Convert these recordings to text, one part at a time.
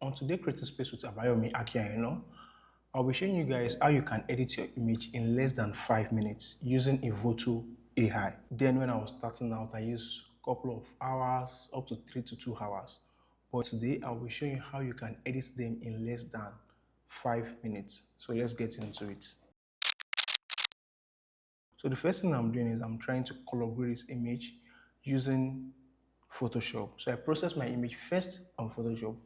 On today's creative space with Abayomi Akiaino, I'll be showing you guys how you can edit your image in less than 5 minutes using EVOTO AI. Then when I was starting out, I used a couple of hours, up to 3 to 2 hours. But today I'll be showing you how you can edit them in less than 5 minutes. So let's get into it. So the first thing I'm doing is I'm trying to color grade this image using Photoshop. So I process my image first on Photoshop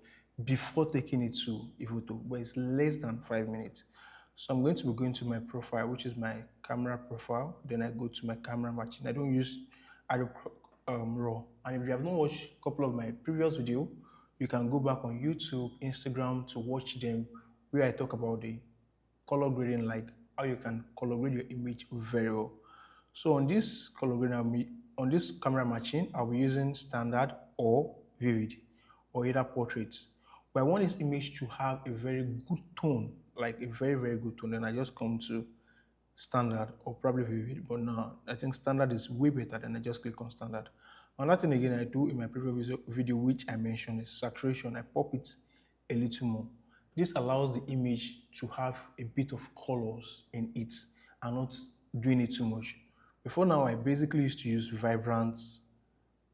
before taking it to EVOTO, but it's less than 5 minutes. So I'm going to be going to my profile, which is my camera profile. Then I go to my camera matching. I don't use Adobe Raw. And if you have not watched a couple of my previous videos, you can go back on YouTube, Instagram to watch them, where I talk about the color grading, like how you can color grade your image very well. So on this color grading, on this camera matching, I'll be using standard or vivid or either portraits. But I want this image to have a very good tone, like a very, very good tone. Then I just come to standard or probably vivid. But now I think standard is way better than I just click on standard. Another thing again I do in my previous video, which I mentioned, is saturation. I pop it a little more. This allows the image to have a bit of colors in it and not doing it too much. Before now, I basically used to use vibrant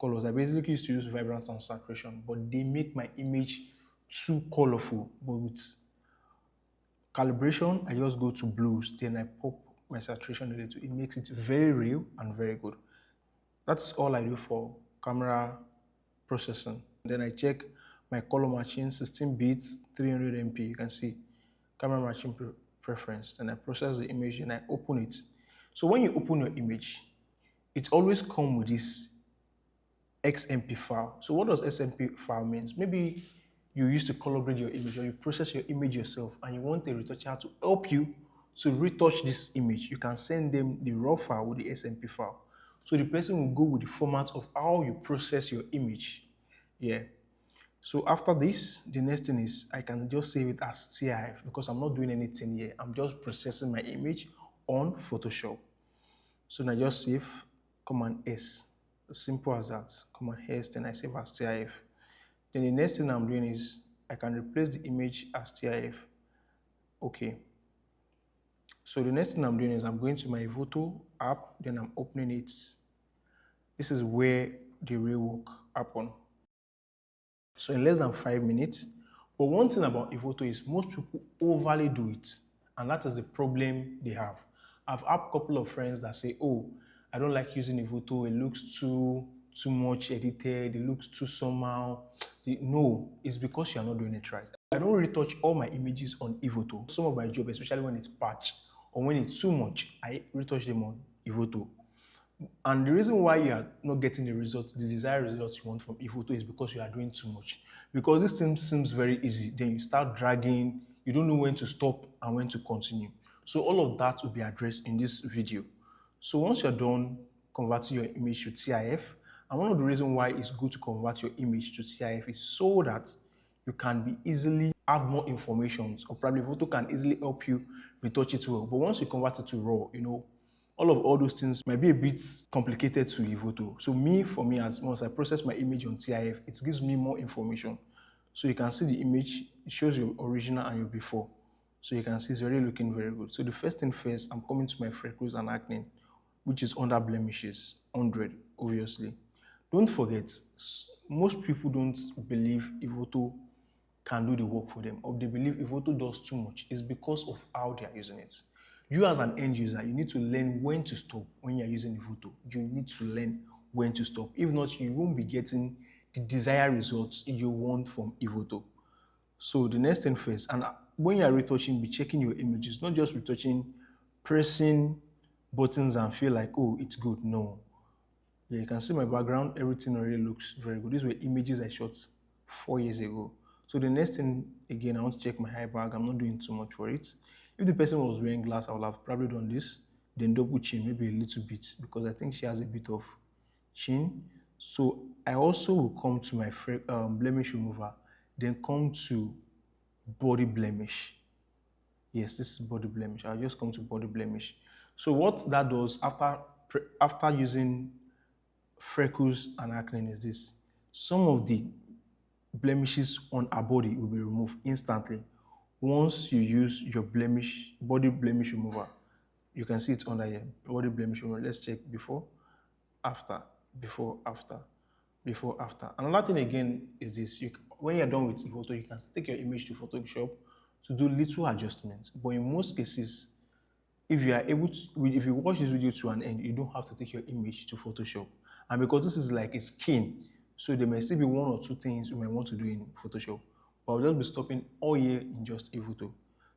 colors. I basically used to use vibrance and saturation, but they make my image too colorful. But with calibration, I just go to blues, then I pop my saturation a little. It makes it very real and very good. That's all I do for camera processing. Then I check my color matching, 16 bits, 300 MP. You can see camera matching preference. Then I process the image and I open it. So when you open your image, it always comes with this XMP file. So what does XMP file means? Maybe you used to color grade your image or you process your image yourself and you want a retoucher to help you to retouch this image. You can send them the raw file with the XMP file. So the person will go with the format of how you process your image. Yeah. So after this, the next thing is I can just save it as TIFF because I'm not doing anything here. I'm just processing my image on Photoshop. So now I just save Command S. As simple as that. Command S, then I save as TIFF. Then the next thing I'm doing is I can replace the image as TIFF. Okay. So the next thing I'm doing is I'm going to my EVOTO app, then I'm opening it. This is where the real work happens. So in less than 5 minutes. But one thing about EVOTO is most people overly do it, and that is the problem they have. I've had a couple of friends that say, oh, I don't like using EVOTO, it looks too much edited, it looks too somehow. No, it's because you're not doing it right. I don't retouch all my images on EVOTO. Some of my job, especially when it's patched or when it's too much, I retouch them on EVOTO. And the reason why you are not getting the results, the desired results you want from EVOTO is because you are doing too much. Because this thing seems very easy, then you start dragging, you don't know when to stop and when to continue. So all of that will be addressed in this video. So once you're done converting your image to TIFF, and one of the reasons why it's good to convert your image to TIFF is so that you can be easily have more information, or probably EVOTO can easily help you retouch it well. But once you convert it to RAW, you know, all those things might be a bit complicated to EVOTO. So for me, as once I process my image on TIFF, it gives me more information. So you can see the image, it shows your original and your before. So you can see it's really looking very good. So the first thing first, I'm coming to my freckles and acne, which is under blemishes, 100, obviously. Don't forget, most people don't believe EVOTO can do the work for them, or they believe EVOTO does too much. It's because of how they are using it. You as an end user, you need to learn when to stop when you're using EVOTO. You need to learn when to stop. If not, you won't be getting the desired results you want from EVOTO. So the next thing first, and when you're retouching, be checking your images, not just retouching, pressing buttons and feel like, oh, it's good. No. Yeah, you can see my background, everything already looks very good. These were images I shot 4 years ago. So the next thing, again, I want to check my high bag. I'm not doing too much for it. If the person was wearing glass, I would have probably done this, then double chin, maybe a little bit, because I think she has a bit of chin. So I also will come to my blemish remover, then come to body blemish. Yes, this is body blemish. I'll just come to body blemish. So what that does after using freckles and acne is this. Some of the blemishes on our body will be removed instantly. Once you use your body blemish remover, you can see it under here, body blemish remover. Let's check before, after, before, after, before, after. Another thing again is this, when you're done with EVOTO, you can take your image to Photoshop to do little adjustments. But in most cases, if you are able to, if you watch this video to an end, you don't have to take your image to Photoshop. And because this is like a skin, so there may still be one or two things you might want to do in Photoshop. But I'll just be stopping all here in just EVOTO.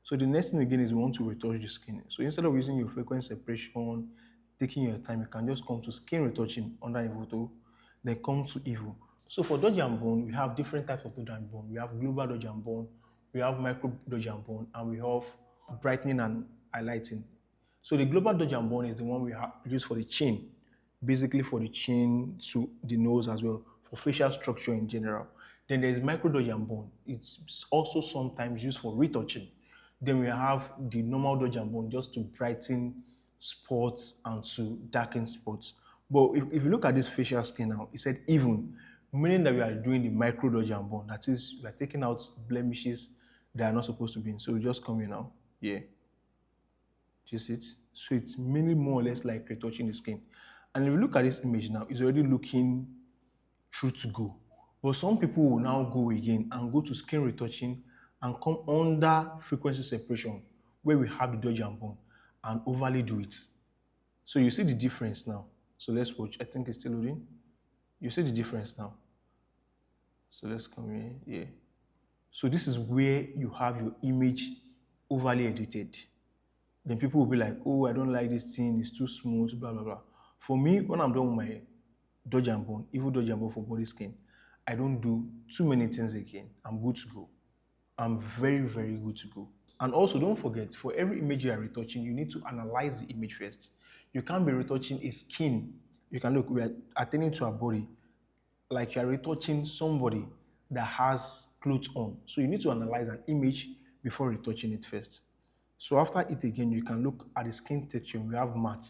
So the next thing again is we want to retouch the skin. So instead of using your frequency separation, taking your time, you can just come to skin retouching under EVOTO, then come to EVO. So for dodge and bone, we have different types of dodge and bone. We have global dodge and bone, we have micro dodge and bone, and we have brightening and highlighting. So the global dodge and bone is the one we have used for the chin, basically for the chin to the nose as well, for facial structure in general. Then there's micro dodge and bone. It's also sometimes used for retouching. Then we have the normal dodge and bone just to brighten spots and to darken spots. But if you look at this facial skin now, it said even, meaning that we are doing the micro dodge and bone. That is, we are taking out blemishes that are not supposed to be in. So we just come here now, yeah. Just it. So it's mainly more or less like retouching the skin. And if you look at this image now, it's already looking true to go. But some people will now go again and go to skin retouching and come under frequency separation where we have the dodge and bone and overly do it. So you see the difference now. So let's watch. I think it's still loading. You see the difference now. So let's come here. Yeah. So this is where you have your image overly edited. Then people will be like, oh, I don't like this thing, it's too smooth, blah, blah, blah. For me, when I'm done with my dodge and bone, EVO dodge and bone for body skin, I don't do too many things again. I'm good to go. I'm very, very good to go. And also, don't forget, for every image you are retouching, you need to analyze the image first. You can't be retouching a skin. You can look, we are attending to our body like you are retouching somebody that has clothes on. So you need to analyze an image before retouching it first. So after it again, you can look at the skin texture. We have matte,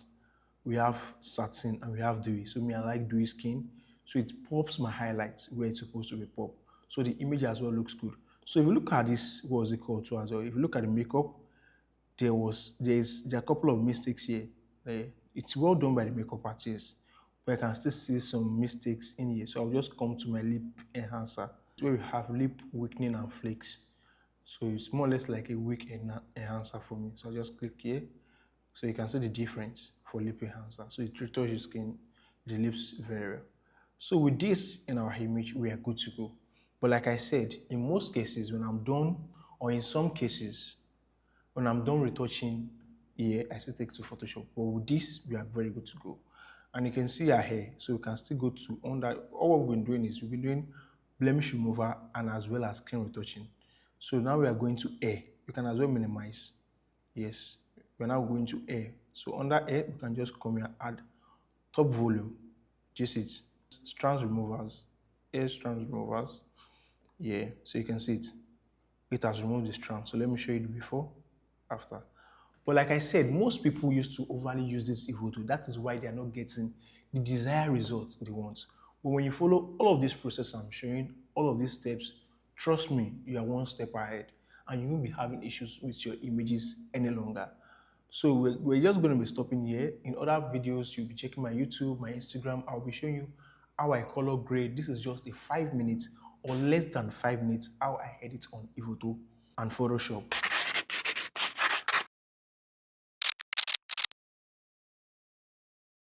we have satin, and we have dewy. So me, I like dewy skin. So it pops my highlights where it's supposed to be popped. So the image as well looks good. So if you look at this, what was it called too as well? If you look at the makeup, there are a couple of mistakes here. It's well done by the makeup artist, but I can still see some mistakes in here. So I'll just come to my lip enhancer, where we have lip weakening and flakes. So it's more or less like a weak enhancer for me. So I'll just click here. So you can see the difference for lip enhancer. So it retouches your skin, the lips very well. So with this in our image, we are good to go. But like I said, in most cases, when I'm done, or in some cases, when I'm done retouching here, I still take it to Photoshop. But with this, we are very good to go. And you can see our hair. So we can still go to under. All we've been doing is we've been doing blemish remover and as well as skin retouching. So now we are going to air. You can as well minimize. Yes, we're now going to air. So under air, we can just come here and add top volume. Just it. Strands removers. Air strands removers. Yeah, so you can see it. It has removed the strand. So let me show you the before, after. But like I said, most people used to overly use this EVOTO. That is why they are not getting the desired results they want. But when you follow all of this process I'm showing, all of these steps, trust me, you are one step ahead and you won't be having issues with your images any longer. So we're just going to be stopping here. In other videos, you'll be checking my YouTube, my Instagram. I'll be showing you how I color grade. This is just a 5 minutes or less than 5 minutes how I edit on EVOTO and Photoshop.